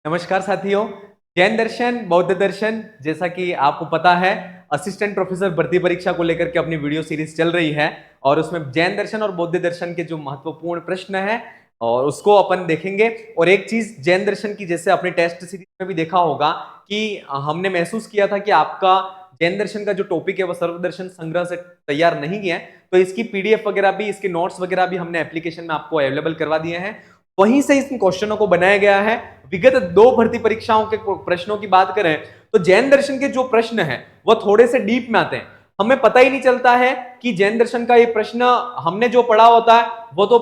नमस्कार साथियों। जैन दर्शन बौद्ध दर्शन, जैसा कि आपको पता है, असिस्टेंट प्रोफेसर भर्ती परीक्षा को लेकर के अपनी वीडियो सीरीज चल रही है और उसमें जैन दर्शन और बौद्ध दर्शन के जो महत्वपूर्ण प्रश्न है और उसको अपन देखेंगे। और एक चीज जैन दर्शन की, जैसे अपने टेस्ट सीरीज में भी देखा होगा कि हमने महसूस किया था कि आपका जैन दर्शन का जो टॉपिक है वो सर्वदर्शन संग्रह से तैयार नहीं किया है, तो इसकी पीडीएफ वगैरह भी, इसके नोट्स वगैरह भी हमने एप्लीकेशन में आपको अवेलेबल करवा दिए हैं। वहीं से इन क्वेश्चनों को बनाया गया है। विगत 2 भर्ती परीक्षाओं के प्रश्नों की बात करें तो जैन दर्शन के जो प्रश्न हैं वो थोड़े से डीप में आते हैं। हमें पता ही नहीं चलता है कि जैन दर्शन का ये प्रश्न हमने जो पढ़ा होता है वो तो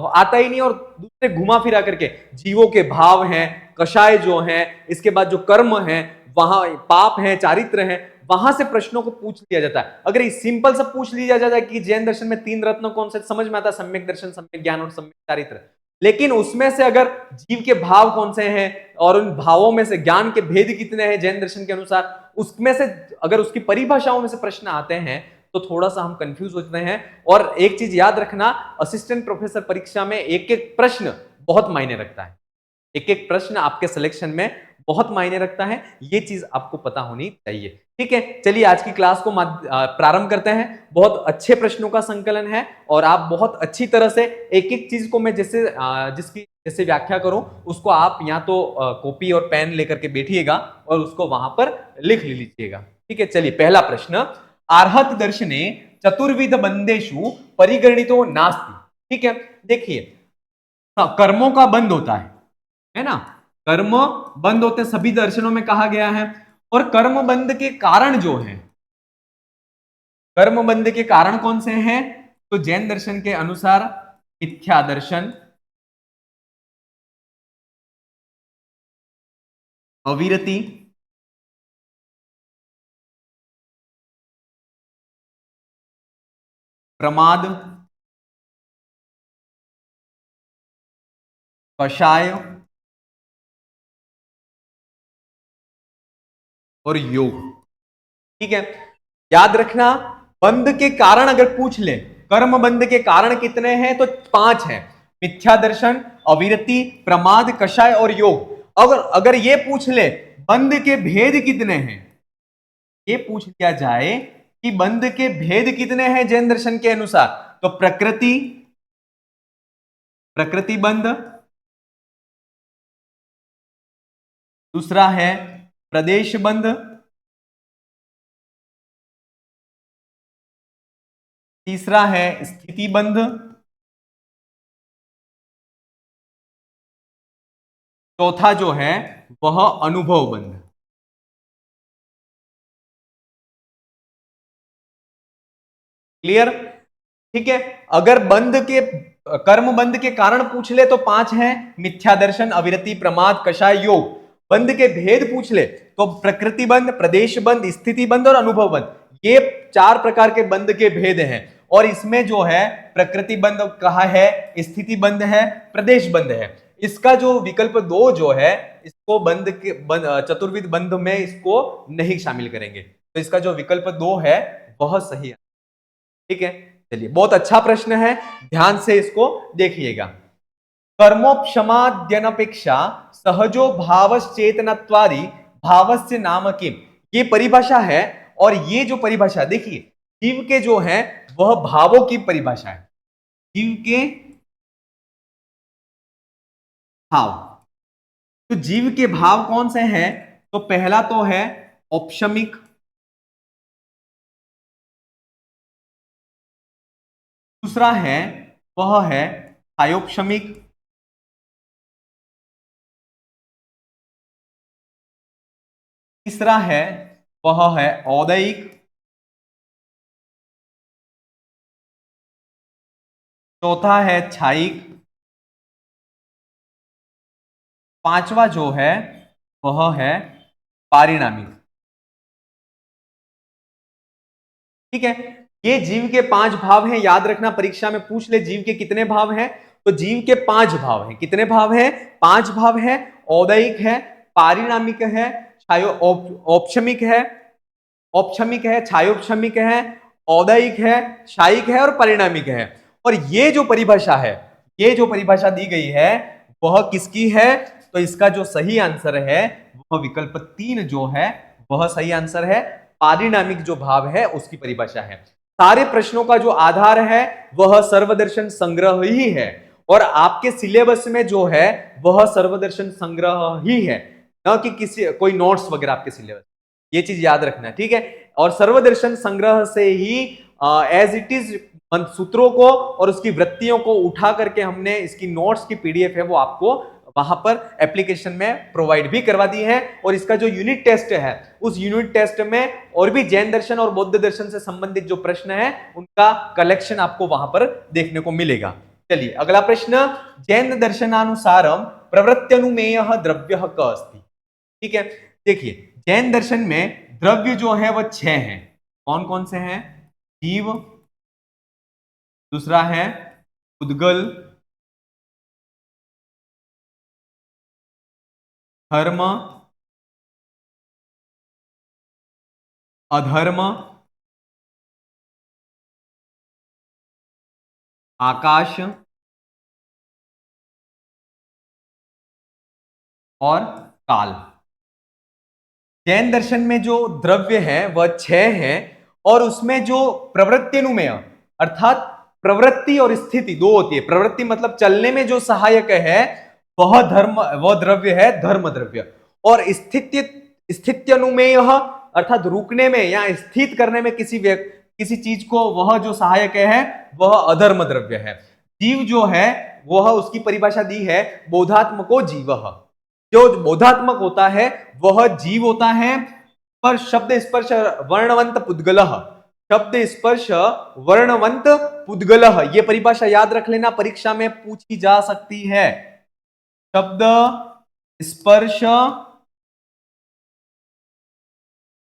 आता ही नहीं, और दूसरे घुमा फिरा करके जीवों के भाव हैं, कषाय जो हैं, इसके बाद जो कर्म हैं, वहां पाप हैं, चारित्र हैं, वहां से प्रश्नों को पूछ लिया जाता है। अगर सिंपल सा पूछ लिया जाता है कि जैन दर्शन में 3 रत्न कौन से, समझ में आता है सम्यक दर्शन, सम्यक ज्ञान और सम्यक चारित्र। लेकिन उसमें से अगर जीव के भाव कौन से हैं और उन भावों में से ज्ञान के भेद कितने हैं जैन दर्शन के अनुसार, उसमें से अगर उसकी परिभाषाओं में से प्रश्न आते हैं तो थोड़ा सा हम कंफ्यूज होते हैं। और एक चीज याद रखना, असिस्टेंट प्रोफेसर परीक्षा में एक एक प्रश्न बहुत मायने रखता है। एक एक प्रश्न आपके सिलेक्शन में बहुत मायने रखता है, ये चीज आपको पता होनी चाहिए। ठीक है, चलिए आज की क्लास को प्रारंभ करते हैं। बहुत अच्छे प्रश्नों का संकलन है और आप बहुत अच्छी तरह से एक एक चीज को मैं जिसकी जैसे व्याख्या करूं उसको आप या तो कॉपी और पेन लेकर के बैठिएगा और उसको वहां पर लिख लीजिएगा। ठीक है, चलिए पहला प्रश्न, आर्हत दर्शने चतुर्विध बंदेषु परिगणितो नास्ति। ठीक है, देखिए कर्मों का बंद होता है ना, कर्म बंद होते सभी दर्शनों में कहा गया है। और कर्म बंद के कारण जो है, कर्म बंद के कारण कौन से हैं, तो जैन दर्शन के अनुसार मिथ्या दर्शन, अविरति, प्रमाद, कषाय और योग। ठीक है, याद रखना, बंद के कारण अगर पूछ ले, कर्म बंद के कारण कितने हैं, तो 5 हैं। मिथ्या दर्शन, अविरति, प्रमाद, कषाय और योग। अगर ये पूछ ले बंद के भेद कितने हैं, ये पूछ लिया जाए कि बंद के भेद कितने हैं जैन दर्शन के अनुसार, तो प्रकृति, प्रकृति बंद, दूसरा है प्रदेश बंद, तीसरा है स्थिति बंध, चौथा जो है वह अनुभव बंध। क्लियर? ठीक है, अगर बंद के कर्म बंद के कारण पूछ ले तो 5 हैं, मिथ्या दर्शन, अविरति, प्रमाद, कषाय, योग। बंद के भेद पूछ ले तो प्रकृति बंद, प्रदेश बंद, स्थिति बंद और अनुभव बंद, ये 4 प्रकार के बंद के भेद हैं। और इसमें जो है प्रकृति बंद कहा है, स्थिति बंद है, प्रदेश बंद है। इसका जो विकल्प 2 जो है, इसको बंद के चतुर्विध बंद में इसको नहीं शामिल करेंगे, तो इसका जो विकल्प 2 है वह सही है। ठीक है, चलिए बहुत अच्छा प्रश्न है, ध्यान से इसको देखिएगा। कर्मोपशमाद्यनपेक्षा सहजो भावश्चेतनत्वादि भावस्य नाम किम, ये परिभाषा है। और ये जो परिभाषा देखिए, जीव के जो है वह भावों की परिभाषा है, जीव के भाव। तो जीव के भाव कौन से हैं, तो पहला तो है औपशमिक, दूसरा है वह है अयोपशमिक, तीसरा है वह है औदैहिक, चौथा है छायिक, पांचवा जो है वह है पारिणामिक। ठीक है, ये जीव के 5 भाव हैं, याद रखना परीक्षा में पूछ ले जीव के कितने भाव हैं, तो जीव के 5 भाव हैं। कितने भाव हैं? 5 भाव है। औदैहिक है, पारिणामिक है, औपशमिक है, औपशमिक है, छायोपशमिक है, औदैहिक है, क्षायिक है और परिणामिक है। और ये जो परिभाषा है, ये जो परिभाषा दी गई है वह किसकी है? तो इसका जो सही आंसर है वह विकल्प 3 जो है वह सही आंसर है। पारिणामिक जो भाव है उसकी परिभाषा है। सारे प्रश्नों का जो आधार है वह सर्वदर्शन संग्रह ही है, और आपके सिलेबस में जो है वह सर्वदर्शन संग्रह ही है, न कि किसी कोई नोट्स वगैरह आपके सिलेबस। ये चीज याद रखना है, ठीक है। और सर्वदर्शन संग्रह से ही एज इट इज सूत्रों को और उसकी वृत्तियों को उठा करके हमने इसकी नोट्स की पीडीएफ है वो आपको वहां पर एप्लीकेशन में प्रोवाइड भी करवा दी है। और इसका जो यूनिट टेस्ट है उस यूनिट टेस्ट में और भी जैन दर्शन और बौद्ध दर्शन से संबंधित जो प्रश्न है उनका कलेक्शन आपको वहां पर देखने को मिलेगा। चलिए अगला प्रश्न, जैन दर्शनानुसारम प्रवृत्त्यनुमेय द्रव्य क अस्ति। ठीक है, देखिए जैन दर्शन में द्रव्य जो है वह 6 हैं। कौन कौन से हैं? जीव, दूसरा है पुद्गल, धर्म, अधर्म, आकाश और काल। जैन दर्शन में जो द्रव्य है वह 6 है, और उसमें जो प्रवृत्त्यनुमेय अर्थात प्रवृत्ति और स्थिति दो होती है। प्रवृत्ति मतलब चलने में जो सहायक है वह द्रव्य है धर्म द्रव्य, और स्थित्यनुमेय अर्थात रुकने में या स्थित करने में किसी चीज को वह जो सहायक है वह अधर्म द्रव्य है। जीव जो है वह उसकी परिभाषा दी है बोधात्मको जीवः। जो बोधात्मक होता है वह जीव होता है। पर शब्द स्पर्श वर्णवंत पुद्गलः, शब्द स्पर्श वर्णवंत पुद्गलः, ये परिभाषा याद रख लेना, परीक्षा में पूछी जा सकती है। शब्द स्पर्श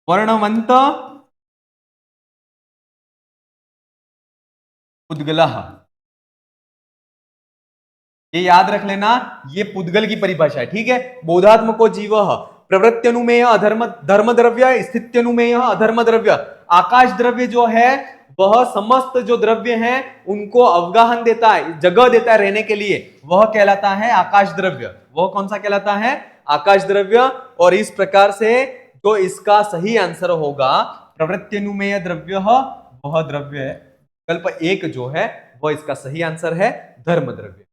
वर्णवंत पुद्गलः, ये याद रख लेना, ये पुद्गल की परिभाषा है। ठीक है, बोधात्मको जीवः, प्रवृत्त्यनुमेय अधर्म धर्म द्रव्य, स्थित्यनुमेय अधर्म द्रव्य। आकाश द्रव्य जो है वह समस्त जो द्रव्य हैं उनको अवगाहन देता है, जगह देता है रहने के लिए, वह कहलाता है आकाश द्रव्य। वह कौन सा कहलाता है? आकाश द्रव्य। और इस प्रकार से जो इसका सही आंसर होगा प्रवृत्त्यनुमेय द्रव्य, वह द्रव्य है विकल्प 1 जो है वह इसका सही आंसर है धर्म द्रव्य।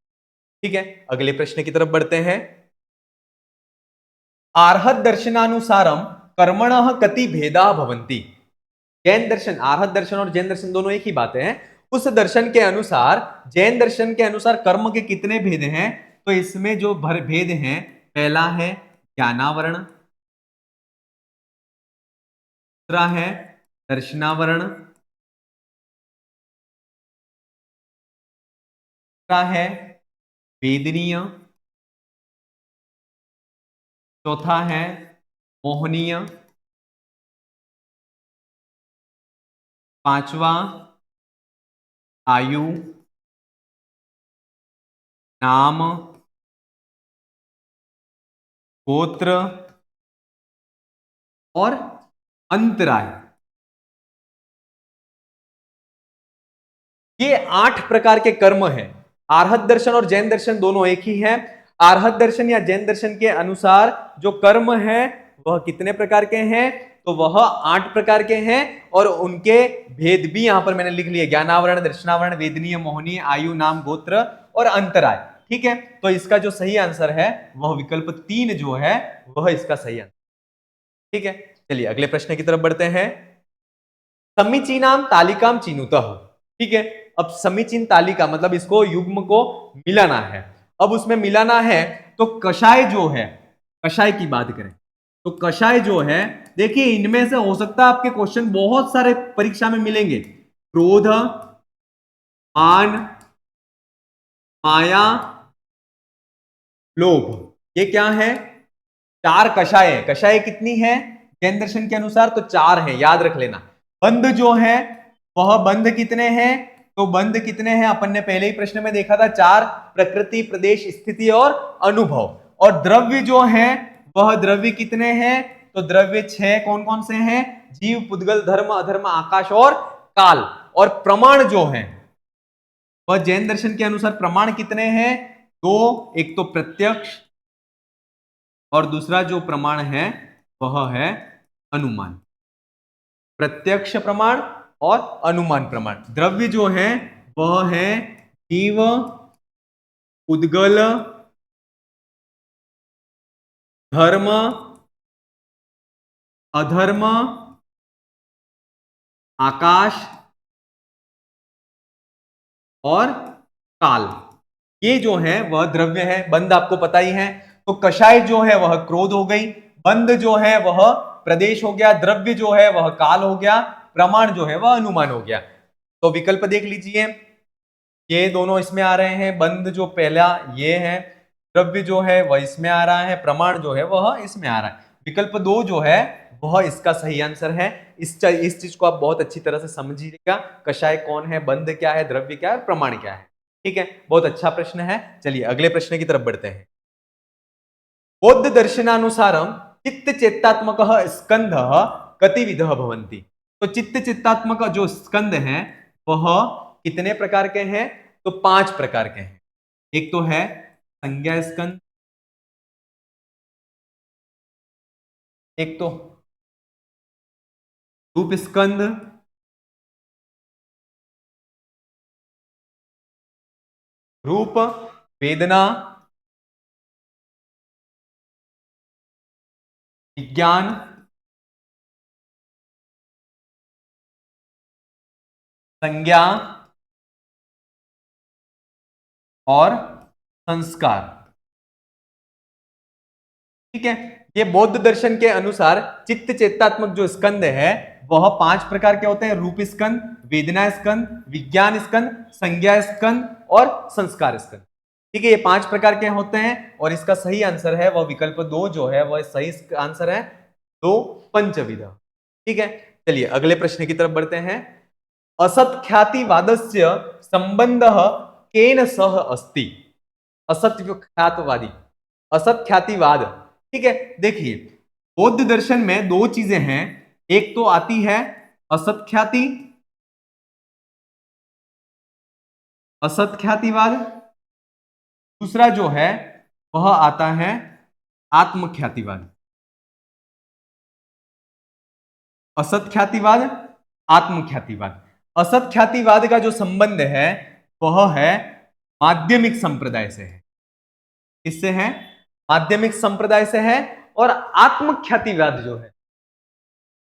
ठीक है, अगले प्रश्न की तरफ बढ़ते हैं। आर्हत दर्शनानुसारम कर्मणः कति भेदा भवन्ति। जैन दर्शन, आर्हत दर्शन और जैन दर्शन दोनों एक ही बातें हैं। उस दर्शन के अनुसार, जैन दर्शन के अनुसार कर्म के कितने भेद हैं? तो इसमें जो भेद हैं, पहला है ज्ञानावरण, दूसरा है दर्शनावरण, तीसरा है वेदनीय, चौथा है मोहनीय, पांचवा आयु, नाम, गोत्र और अंतराय। ये 8 प्रकार के कर्म हैं। आर्हत दर्शन और जैन दर्शन दोनों एक ही हैं। आर्हत दर्शन या जैन दर्शन के अनुसार जो कर्म है वह कितने प्रकार के हैं? तो वह 8 प्रकार के हैं, और उनके भेद भी यहां पर मैंने लिख लिए, ज्ञानावरण, दर्शनावरण, वेदनीय, मोहनीय, आयु, नाम, गोत्र और अंतराय। ठीक है, तो इसका जो सही आंसर है वह विकल्प 3 जो है वह इसका सही आंसर। ठीक है, चलिए अगले प्रश्न की तरफ बढ़ते हैं। समीचीनाम तालिकाम चिनुतः। ठीक है, अब समीचीन तालिका मतलब इसको युग्म को मिलाना है। अब उसमें मिलाना है तो कषाय जो है, कषाय की बात करें तो कषाय जो है, देखिए इनमें से हो सकता है आपके क्वेश्चन बहुत सारे परीक्षा में मिलेंगे। क्रोध, मान, माया, लोभ, ये क्या है? 4 कषाय है। कषाय कितनी है जैन दर्शन के अनुसार? तो 4 है, याद रख लेना। बंध जो है वह बंध कितने हैं? तो बंध कितने हैं अपन ने पहले ही प्रश्न में देखा था, 4, प्रकृति, प्रदेश, स्थिति और अनुभव। और द्रव्य जो है वह द्रव्य कितने हैं? तो द्रव्य 6, कौन कौन से हैं? जीव, पुद्गल, धर्म, अधर्म, आकाश और काल। और प्रमाण जो है वह जैन दर्शन के अनुसार प्रमाण कितने हैं? 2, एक तो प्रत्यक्ष, और दूसरा जो प्रमाण है वह है अनुमान। प्रत्यक्ष प्रमाण और अनुमान प्रमाण। द्रव्य जो है वह है जीव, उद्गल, धर्म, अधर्म, आकाश और काल। ये जो है वह द्रव्य है। बंध आपको पता ही है। तो कषाय जो है वह क्रोध हो गई, बंध जो है वह प्रदेश हो गया, द्रव्य जो है वह काल हो गया, प्रमाण जो है वह अनुमान हो गया। तो विकल्प देख लीजिए, ये दोनों इसमें आ रहे हैं। बंध जो पहला ये है, द्रव्य जो है वह इसमें आ रहा है, प्रमाण जो है वह इसमें आ रहा है। विकल्प 2 जो है वह इसका सही आंसर है। इस चीज को आप बहुत अच्छी तरह से समझिएगा। कषाय कौन है, बंध क्या है, द्रव्य क्या है, प्रमाण क्या है। ठीक है, बहुत अच्छा प्रश्न है। चलिए अगले प्रश्न की तरफ बढ़ते हैं। बौद्ध दर्शनानुसारम चित्त चेतात्मक स्कंध गतिविध भवन्ति। तो चित्त चित्तात्मक जो स्कंद है वह कितने प्रकार के हैं? तो 5 प्रकार के हैं। एक तो है संज्ञा स्कंद, एक तो रूप स्कंद, रूप, वेदना, विज्ञान, संज्ञा और संस्कार। ठीक है, ये बौद्ध दर्शन के अनुसार चित्त चेतात्मक जो स्कंद है वह 5 प्रकार के होते हैं। रूप स्कंद, वेदना स्कंद, विज्ञान स्कंद, संज्ञा स्कंद और संस्कार स्कंद। ठीक है, ये 5 प्रकार के होते हैं और इसका सही आंसर है वह विकल्प 2 जो है वह सही आंसर है, 2 पंचविध। ठीक है, चलिए अगले प्रश्न की तरफ बढ़ते हैं। असत ख्यातिवादस्य संबंध केन सह अस्ति। असत ख्यातवादी, असत ख्यातिवाद। ठीक है, देखिए बौद्ध दर्शन में 2 चीजें हैं। एक तो आती है असत ख्याति, असत ख्यातिवाद। दूसरा जो है वह आता है आत्मख्यातिवाद। असत ख्यातिवाद, आत्मख्यातिवाद। असत ख्यातिवाद का जो संबंध है वह है माध्यमिक संप्रदाय से है। किससे है? माध्यमिक संप्रदाय से है। और आत्मख्यातिवाद जो है,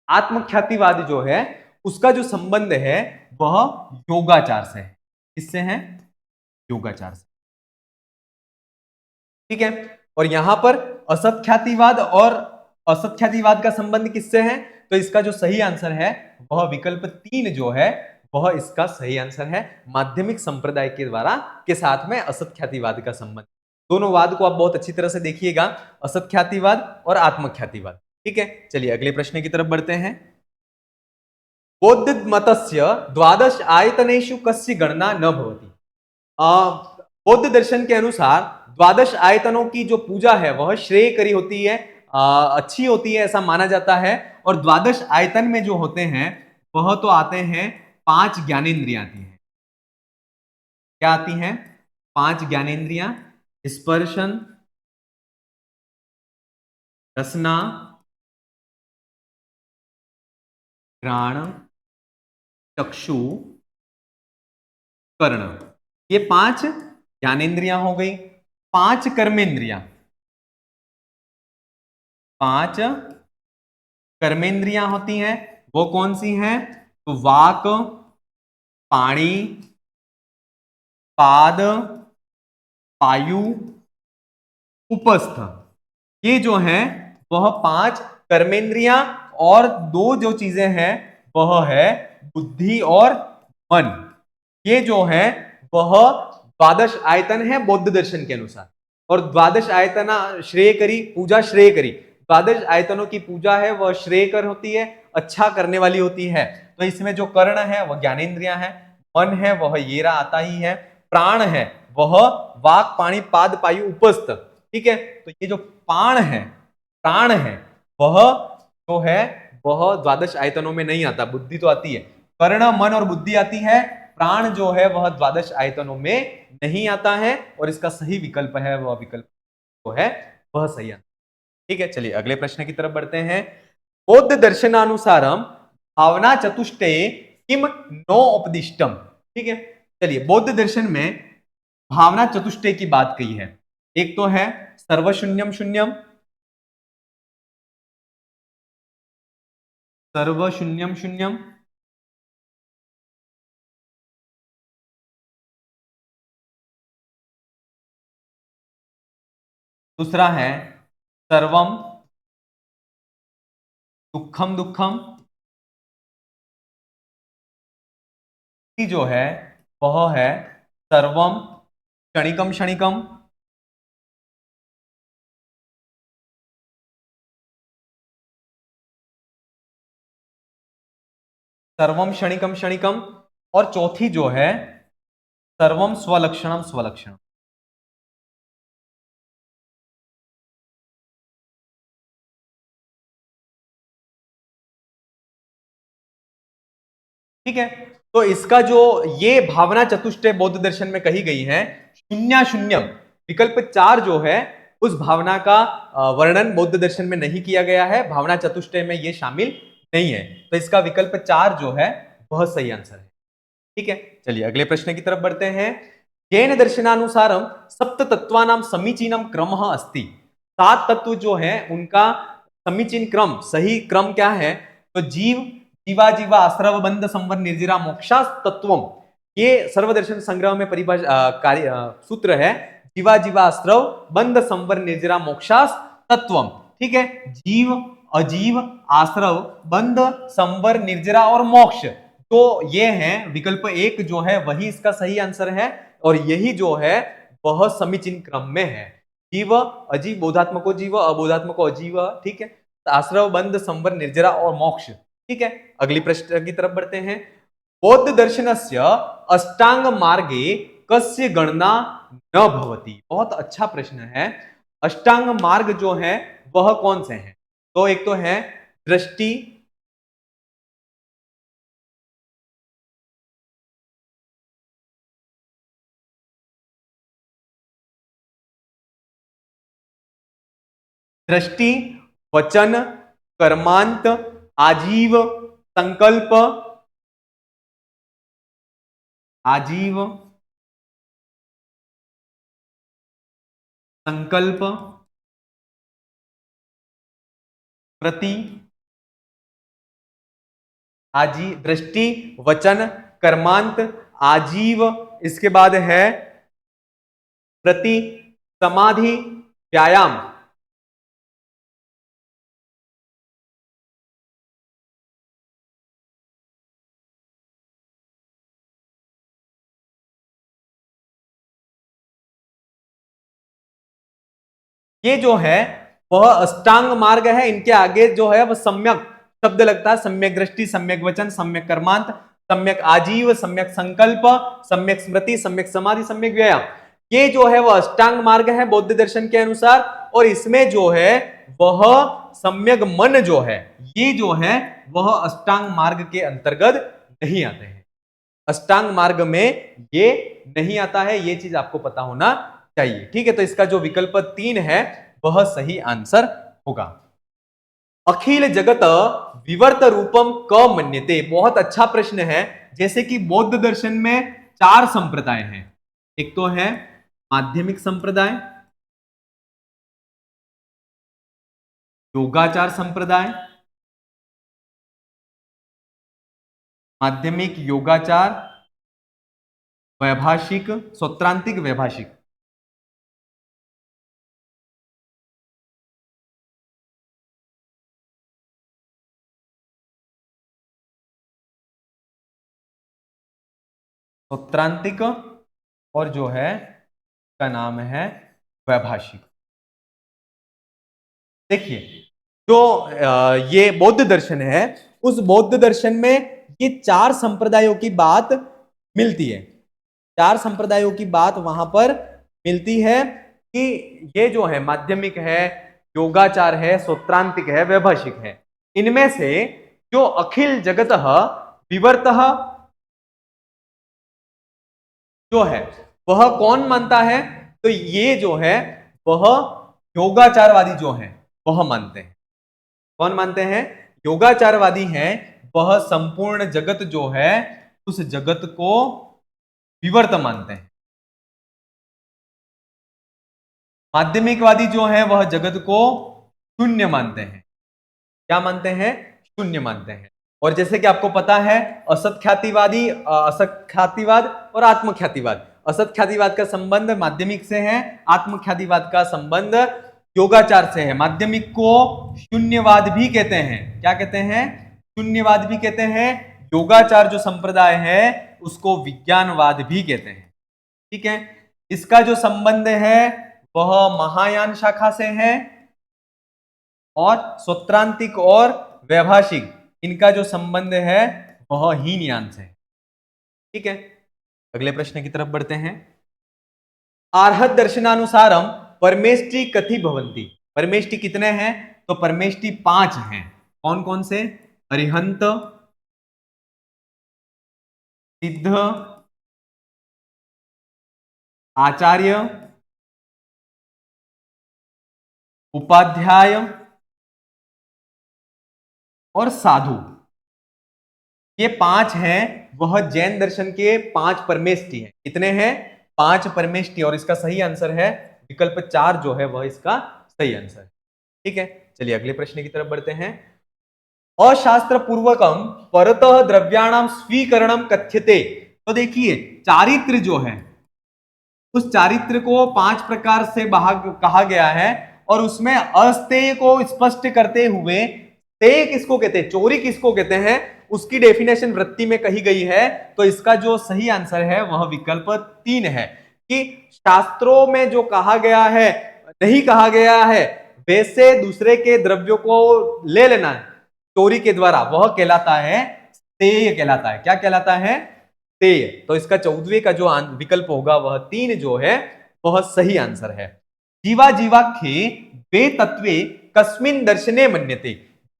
आत्मख्यातिवाद जो है उसका जो संबंध है वह योगाचार से है। किससे है? योगाचार से। ठीक है, और यहां पर असत ख्यातिवाद और असत ख्यातिवाद का संबंध किससे है? तो इसका जो सही आंसर है वह विकल्प 3 जो है वह इसका सही आंसर है। माध्यमिक संप्रदाय के द्वारा के साथ में असत ख्यातिवाद का संबंध। दोनों वाद को आप बहुत अच्छी तरह से देखिएगा, असत ख्यातिवाद और आत्मख्यातिवाद। ठीक है, चलिए अगले प्रश्न की तरफ बढ़ते हैं। बौद्ध मतस्य द्वादश आयतनेषु कस्य गणना न भवति। बौद्ध दर्शन के अनुसार द्वादश आयतनों की जो पूजा है वह श्रेयकरी होती है, अच्छी होती है, ऐसा माना जाता है। और द्वादश आयतन में जो होते हैं वह तो आते हैं 5 ज्ञानेंद्रियां आती हैं। क्या आती हैं? 5 ज्ञानेंद्रियां, स्पर्शन, रसना, घ्राण, चक्षु, कर्ण। ये 5 ज्ञानेंद्रियां हो गई। 5 कर्मेंद्रियां, 5 कर्मेंद्रियां होती हैं। वो कौन सी हैं? तो वाक, पाणी, पाद, पायु, उपस्थ। ये जो है वह 5 कर्मेंद्रियां। और 2 जो चीजें हैं वह है बुद्धि और मन। ये जो है वह द्वादश आयतन है बौद्ध दर्शन के अनुसार। और द्वादश आयतना श्रेयकरी, पूजा श्रेयकरी, द्वादश आयतनों की पूजा है वह श्रेयकर होती है, अच्छा करने वाली होती है। तो इसमें जो कर्ण है वह ज्ञानेंद्रियां है, मन है वह येरा आता ही है, प्राण है वह वाक, पाणी, पाद, पायु, उपस्थ। ठीक है, तो ये जो प्राण है वह जो है वह द्वादश आयतनों में नहीं आता। बुद्धि तो आती है, कर्ण, मन और बुद्धि आती है। प्राण जो है वह द्वादश आयतनों में नहीं आता है। और इसका सही विकल्प है वह विकल्प जो है वह सही आंसर। ठीक है, चलिए अगले प्रश्न की तरफ बढ़ते हैं। बौद्ध दर्शनानुसारम भावना चतुष्टये किम नो उपदिष्टम। ठीक है, चलिए बौद्ध दर्शन में भावना चतुष्टय की बात कही है। एक तो है सर्वशून्यम शून्यम, सर्वशून्यम शून्यम, दूसरा है सर्वम दुखम दुखम, की जो है वह है सर्वम क्षणिकम क्षणिकम, सर्वम क्षणिकम क्षणिकम, और चौथी जो है सर्वम स्वलक्षणम स्वलक्षणम। ठीक है, तो इसका जो ये भावना चतुष्टय बौद्ध दर्शन में कही गई है, शून्य शून्यम, विकल्प 4 जो है उस भावना का वर्णन बौद्ध दर्शन में नहीं किया गया है, भावना चतुष्टय में ये शामिल नहीं है, तो इसका विकल्प 4 जो है वह सही आंसर है। ठीक है, चलिए अगले प्रश्न की तरफ बढ़ते हैं। जैन दर्शनानुसारम सप्त तत्वानाम समीचीनम क्रमः अस्ति। 7 तत्व जो है उनका समीचीन क्रम, सही क्रम क्या है? तो जीव, जीवा जीवा आश्रव बंध संवर निर्जरा मोक्षा तत्वम, ये सर्वदर्शन संग्रह में परिभाषा कार्य सूत्र है, जीवा जीवा आश्रव बंध संवर निर्जरा मोक्षा तत्वम। ठीक है, जीव, अजीव, आश्रव, बंध, संवर, निर्जरा और मोक्ष, तो ये है विकल्प 1 जो है वही इसका सही आंसर है, और यही जो है वह समीचीन क्रम में है। जीव, अजीव, बोधात्मको जीव, अबोधात्मको अजीव। ठीक है, आश्रव, बंध, संवर, निर्जरा और मोक्ष। ठीक है, अगली प्रश्न की तरफ बढ़ते हैं। बौद्ध दर्शनस्य अष्टांग मार्गे कस्य गणना न भवति। बहुत अच्छा प्रश्न है। अष्टांग मार्ग जो है वह कौन से हैं? तो एक तो है दृष्टि, दृष्टि, वचन, कर्मांत, आजीव, संकल्प, आजीव, संकल्प, प्रति, आजीव, दृष्टि, वचन, कर्मांत, आजीव, इसके बाद है प्रति, समाधि, व्यायाम। ये जो है वह अष्टांग मार्ग है। इनके आगे जो है वह सम्यक शब्द लगता है, सम्यक दृष्टि, सम्यक वचन, सम्यक कर्मांत, सम्यक आजीव, सम्यक संकल्प, सम्यक स्मृति, सम्यक समाधि, सम्यक व्यायाम। ये जो है वह अष्टांग मार्ग है बौद्ध दर्शन के अनुसार, और इसमें जो है वह सम्यक मन जो है, ये जो है वह अष्टांग मार्ग के अंतर्गत नहीं आते हैं। अष्टांग मार्ग में ये नहीं आता है, ये चीज आपको पता होना चाहिए। ठीक है, तो इसका जो विकल्प 3 है वह सही आंसर होगा। अखिल जगत विवर्त रूपम क मन्यते। बहुत अच्छा प्रश्न है। जैसे कि बौद्ध दर्शन में 4 संप्रदाय हैं। एक तो है माध्यमिक संप्रदाय, योगाचार संप्रदाय, माध्यमिक, योगाचार, वैभाषिक, सौत्रांतिक, वैभाषिक। सौत्रांतिक और जो है का नाम है वैभाषिक। देखिए, जो ये बौद्ध दर्शन है, उस बौद्ध दर्शन में ये 4 संप्रदायों की बात मिलती है। 4 संप्रदायों की बात वहां पर मिलती है कि ये जो है माध्यमिक है, योगाचार है, सौत्रांतिक है, वैभाषिक है। इनमें से जो अखिल जगत विवर्त जो है वह कौन मानता है? तो ये जो है वह योगाचारवादी जो है, वह मानते हैं। कौन मानते हैं? योगाचारवादी हैं, वह संपूर्ण जगत जो है उस जगत को विवर्त मानते हैं। माध्यमिकवादी जो है वह जगत को शून्य मानते हैं। क्या मानते हैं? शून्य मानते हैं। और जैसे कि आपको पता है, असत्ख्यातिवादी, असत्ख्यातिवाद और आत्मख्यातिवाद, असत्ख्यातिवाद का संबंध माध्यमिक से है, आत्मख्यातिवाद का संबंध योगाचार से है। माध्यमिक को शून्यवाद भी कहते हैं। क्या कहते हैं? शून्यवाद भी कहते हैं। योगाचार जो संप्रदाय है उसको विज्ञानवाद भी कहते हैं। ठीक है, इसका जो संबंध है वह महायान शाखा से है, और सूत्रांतिक और वैभाषिक इनका जो संबंध है वह हीनयान से। ठीक है, अगले प्रश्न की तरफ बढ़ते हैं। आर्हत दर्शनानुसारम परमेष्टि कथि भवन्ति। परमेष्टि कितने हैं? तो परमेष्टि 5 हैं। कौन कौन से? अरिहंत, सिद्ध, आचार्य, उपाध्याय और साधु। ये 5 हैं, वह जैन दर्शन के 5 परमेष्टि हैं। कितने हैं? 5 परमेष्टि। और इसका सही आंसर है विकल्प 4 जो है वह इसका सही आंसर है। ठीक है, चलिए अगले प्रश्न की तरफ बढ़ते हैं। अशास्त्र पूर्वकम परतः द्रव्याणाम स्वीकरणम कथ्यते। तो देखिए, चारित्र जो है उस चारित्र को 5 प्रकार से भाग कहा गया है, और उसमें अस्तेय को स्पष्ट करते हुए तेय किसको कहते हैं, चोरी किसको कहते हैं, उसकी डेफिनेशन वृत्ति में कही गई है। तो इसका जो सही आंसर है वह विकल्प 3 है, कि शास्त्रों में जो कहा गया है, नहीं कहा गया है वैसे दूसरे के द्रव्यों को ले लेना चोरी के द्वारा, वह कहलाता है तेय कहलाता है। क्या कहलाता है? तेय। तो इसका 14वें का जो विकल्प होगा वह 3 जो है वह सही आंसर है। जीवा जीवाख्ये वे तत्वे कस्मिन दर्शने मन्यते।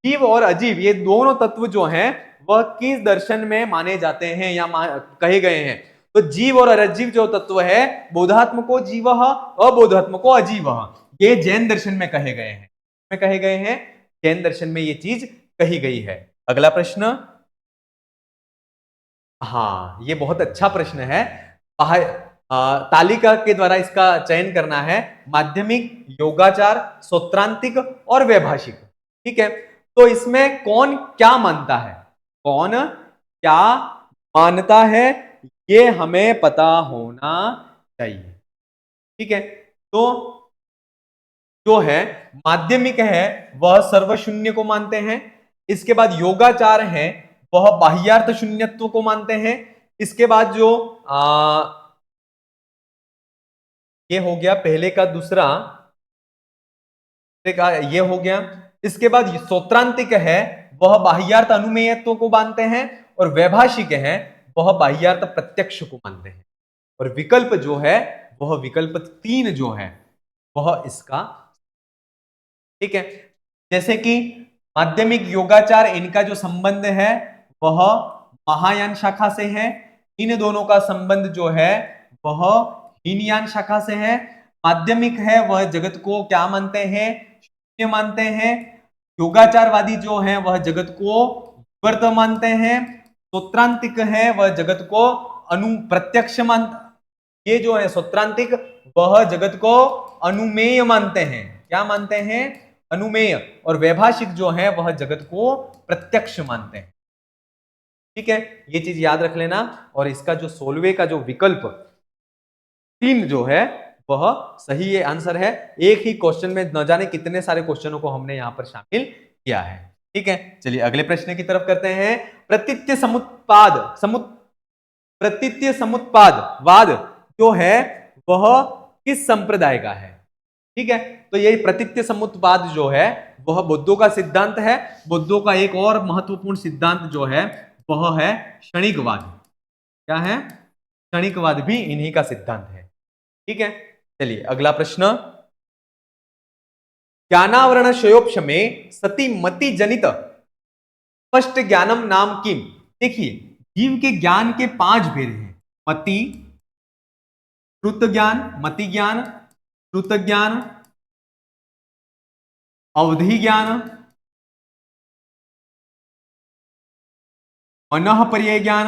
जीव और अजीव ये दोनों तत्व जो हैं वह किस दर्शन में माने जाते हैं या कहे गए हैं? तो जीव और अजीव जो तत्व है, बोधात्मको जीव, अबोधात्मको अजीव, ये जैन दर्शन में कहे गए हैं। में कहे गए हैं, जैन दर्शन में ये चीज कही गई है। अगला प्रश्न, हाँ ये बहुत अच्छा प्रश्न है। तालिका के द्वारा इसका चयन करना है। माध्यमिक, योगाचार, सौत्रांतिक और वैभाषिक। ठीक है, तो इसमें कौन क्या मानता है, कौन क्या मानता है, ये हमें पता होना चाहिए। ठीक है, तो जो है माध्यमिक है वह सर्वशून्य को मानते हैं। इसके बाद योगाचार है वह बाह्यार्थ शून्यत्व को मानते हैं। इसके बाद जो ये हो गया पहले का दूसरा, ये हो गया। इसके बाद सौत्रांतिक है वह बाह्यार्थ अनुमेयत्व को मानते हैं, और वैभाषिक है वह बाह्यार्थ प्रत्यक्ष को मानते हैं। और विकल्प जो है वह विकल्प 3 जो है वह इसका। ठीक है, जैसे कि माध्यमिक, योगाचार इनका जो संबंध है वह महायान शाखा से है। इन दोनों का संबंध जो है वह हीनयान शाखा से है। माध्यमिक है वह जगत को क्या मानते हैं, शून्य मानते हैं। योगाचारवादी जो है वह जगत को विवर्त मानते हैं। सूत्रांतिक है वह जगत को प्रत्यक्ष मानते, ये जो है सूत्रांतिक वह जगत को अनुमेय मानते हैं। क्या मानते हैं? अनुमेय। और वैभाषिक जो है वह जगत को प्रत्यक्ष मानते हैं। ठीक है, ये चीज याद रख लेना। और इसका जो 16वें का जो विकल्प 3 जो है वह सही आंसर है। एक ही क्वेश्चन में न जाने कितने सारे क्वेश्चनों को हमने यहां पर शामिल किया है। ठीक है, चलिए अगले प्रश्न की तरफ करते हैं। प्रतीत्य समुत्पादवाद जो है वह किस संप्रदाय का है? ठीक है, तो ये प्रतीत्य समुत्पाद जो है वह बुद्धों का सिद्धांत है। बुद्धों का एक और महत्वपूर्ण सिद्धांत जो है वह है क्षणिकवाद। क्या है? क्षणिकवाद भी इन्हीं का सिद्धांत है। ठीक है, चलिए अगला प्रश्न। ज्ञानावरण शयोक्ष में सती मति जनित स्पष्ट ज्ञानम नाम किम। देखिए, जीव के ज्ञान के 5 भेद हैं। मति, श्रुत ज्ञान, मति ज्ञान, श्रुत ज्ञान, अवधि ज्ञान, मनःपर्यय ज्ञान,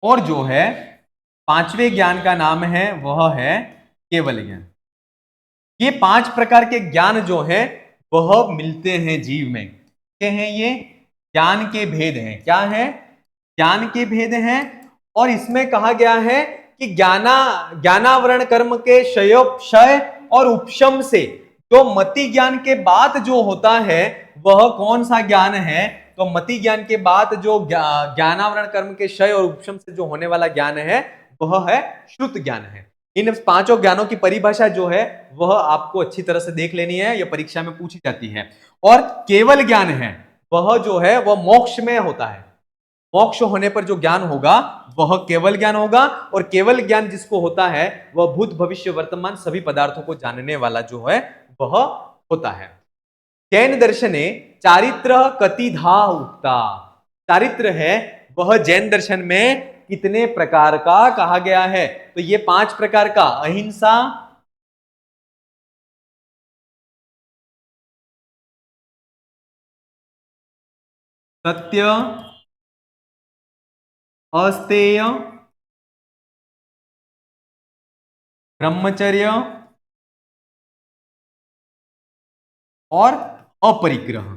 और जो है पांचवें ज्ञान का नाम है वह है केवल ज्ञान। ये 5 प्रकार के ज्ञान जो है वह मिलते हैं जीव में। क्या है ये? ज्ञान के भेद हैं। क्या है? ज्ञान के भेद हैं। और इसमें कहा गया है कि ज्ञानावरण कर्म के क्षय और उपशम से जो मति ज्ञान के बाद जो होता है वह कौन सा ज्ञान है? तो मति ज्ञान के बाद जो ज्ञानावरण कर्म के क्षय और उपशम से जो होने वाला ज्ञान है वह है श्रुत ज्ञान है। इन पांचों ज्ञानों की परिभाषा जो है वह आपको अच्छी तरह से देख लेनी है, यह परीक्षा में पूछी जाती है। और केवल ज्ञान है वह जो है वह मोक्ष में होता है। मोक्ष होने पर जो ज्ञान होगा वह केवल ज्ञान होगा। और केवल ज्ञान जिसको होता है वह भूत भविष्य वर्तमान सभी पदार्थों को जानने वाला जो है वह होता है। जैन दर्शने चारित्र कतिधा उक्ता। चारित्र है वह जैन दर्शन में कितने प्रकार का कहा गया है? तो ये 5 प्रकार का: अहिंसा, सत्य, अस्तेय, ब्रह्मचर्य और अपरिग्रह।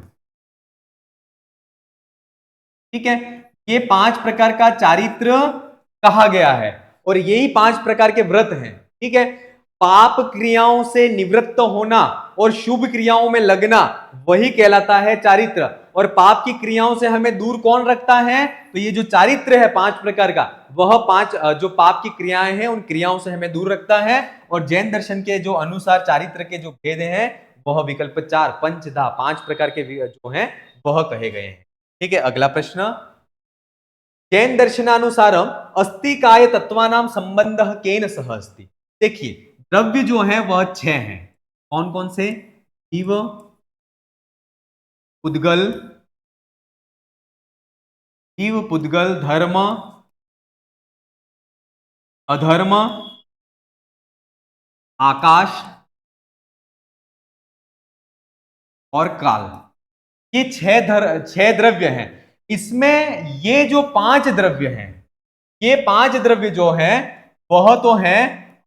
ठीक है, ये 5 प्रकार का चारित्र कहा गया है और यही 5 प्रकार के व्रत हैं। ठीक है, पाप क्रियाओं से निवृत्त होना और शुभ क्रियाओं में लगना वही कहलाता है चारित्र। और पाप की क्रियाओं से हमें दूर कौन रखता है? तो ये जो चारित्र है 5 प्रकार का, वह 5 जो पाप की क्रियाएं हैं उन क्रियाओं से हमें दूर रखता है। और जैन दर्शन के जो अनुसार चारित्र के जो भेद हैं वह विकल्प 4 पंचधा 5 प्रकार के जो हैं वह कहे गए हैं। ठीक है, अगला प्रश्न। जैन दर्शनानुसारम अस्ति काय तत्वानाम संबंध केन सह अस्ति। देखिए, द्रव्य जो है वह 6 हैं। कौन कौन से? जीव, पुद्गल, जीव, पुद्गल, धर्म, अधर्म, आकाश और काल। ये 6 द्रव्य हैं। इसमें ये जो 5 द्रव्य हैं, ये 5 द्रव्य जो है वह तो है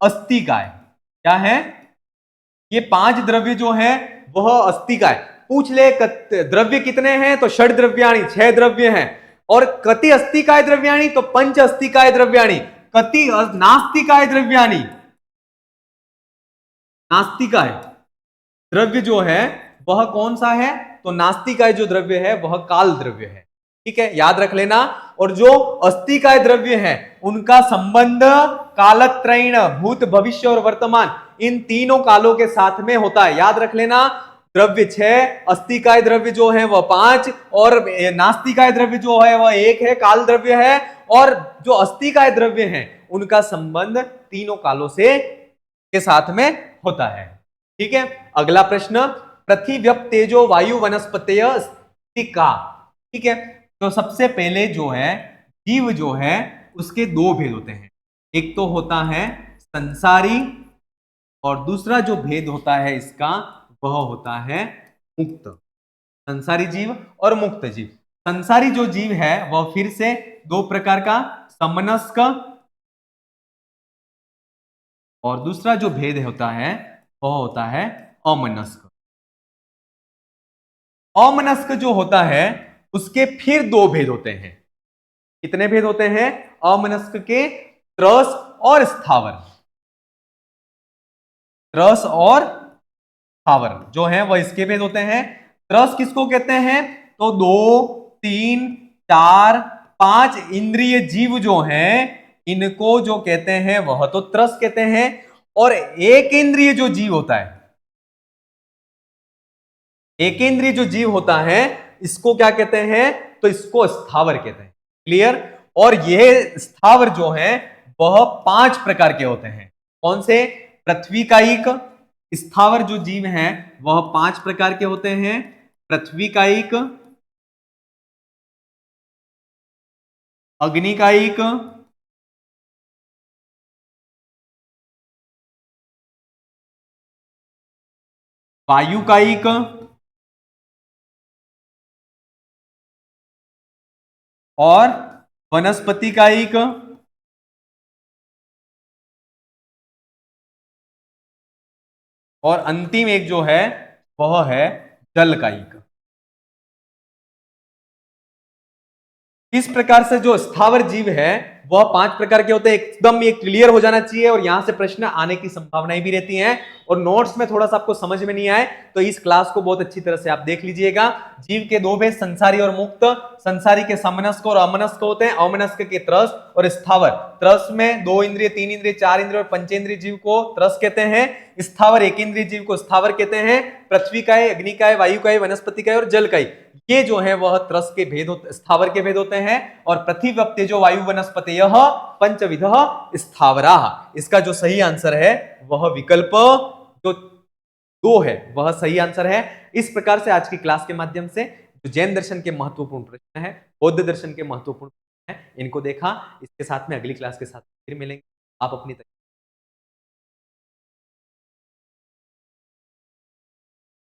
अस्तिकाय। क्या है? ये 5 द्रव्य जो है वह अस्तिकाय। पूछ ले द्रव्य कितने हैं? तो षड द्रव्याणी 6 द्रव्य हैं। और कति अस्तिकाय द्रव्याणी? तो पंच अस्तिकाय द्रव्याणी। कति नास्तिकाय द्रव्याणी? नास्तिकाय द्रव्य जो है वह कौन सा है? तो नास्तिकाय जो द्रव्य है वह काल द्रव्य है। ठीक है, याद रख लेना। और जो अस्तिकाय द्रव्य है उनका संबंध कालत्रयीण भूत भविष्य और वर्तमान इन तीनों कालों के साथ में होता है। याद रख लेना, द्रव्य 6, अस्तिकाय द्रव्य जो है वह 5 और नास्तिकाय द्रव्य जो है वह 1 है, काल द्रव्य है। और जो अस्तिकाय द्रव्य है उनका संबंध तीनों कालों से के साथ में होता है। ठीक है, अगला प्रश्न। पृथ्वी व्यप तेजो वायु वनस्पतय स्तिका। ठीक है, तो सबसे पहले जो है जीव जो है उसके 2 भेद होते हैं। एक तो होता है संसारी और दूसरा जो भेद होता है इसका वह होता है मुक्त। संसारी जीव और मुक्त जीव। संसारी जो जीव है वह फिर से 2 प्रकार का, समनस्क और दूसरा जो भेद होता है वह होता है अमनस्क। अमनस्क जो होता है उसके फिर 2 भेद होते हैं। कितने भेद होते हैं अमनस्क के? त्रस और स्थावर। त्रस और स्थावर जो है वह इसके भेद होते हैं। त्रस किसको कहते हैं? तो 2, 3, 4, 5 इंद्रिय जीव जो हैं इनको जो कहते हैं वह तो त्रस कहते हैं। और एक इंद्रिय जो जीव होता है, एक इंद्रिय जो जीव होता है इसको क्या कहते हैं? तो इसको स्थावर कहते हैं। क्लियर? और यह स्थावर जो है वह 5 प्रकार के होते हैं। कौन से? पृथ्वी कायिक स्थावर जो जीव हैं वह 5 प्रकार के होते हैं। पृथ्वी कायिक, अग्नि कायिक, वायुकायिक और वनस्पतिकायिक और अंतिम एक जो है वह है जलकायिक। इस प्रकार से जो स्थावर जीव है वह 5 प्रकार के होते हैं। एकदम ये क्लियर हो जाना चाहिए और यहां से प्रश्न आने की संभावनाएं भी रहती हैं। और नोट्स में थोड़ा सा आपको समझ में नहीं आए तो इस क्लास को बहुत अच्छी तरह से आप देख लीजिएगा। जीव के दो भेद, संसारी और मुक्त। संसारी के समनस्क और अमनस्क होते हैं, अमनस्क के त्रस और स्थावर। त्रस में 2 इंद्रिय, 3 इंद्रिय, 4 इंद्रिय और पंचेंद्रिय जीव को त्रस कहते हैं। स्थावर 1 इंद्रिय जीव को स्थावर कहते हैं। पृथ्वी का है, अग्नि का है, वायु का है, वनस्पति का है और जल का है। ये जो है वह त्रस के भेद होते, स्थावर के भेद होते हैं। और पृथ्वी तेजो वायु वनस्पति पंचविध स्थावरा। इसका जो सही आंसर है वह विकल्प जो 2 है वह सही आंसर है। इस प्रकार से आज की क्लास के माध्यम से जो जैन दर्शन के महत्वपूर्ण प्रश्न है, बौद्ध दर्शन के महत्वपूर्ण प्रश्न है, इनको देखा। इसके साथ में अगली क्लास के साथ फिर मिलेंगे। आप अपनी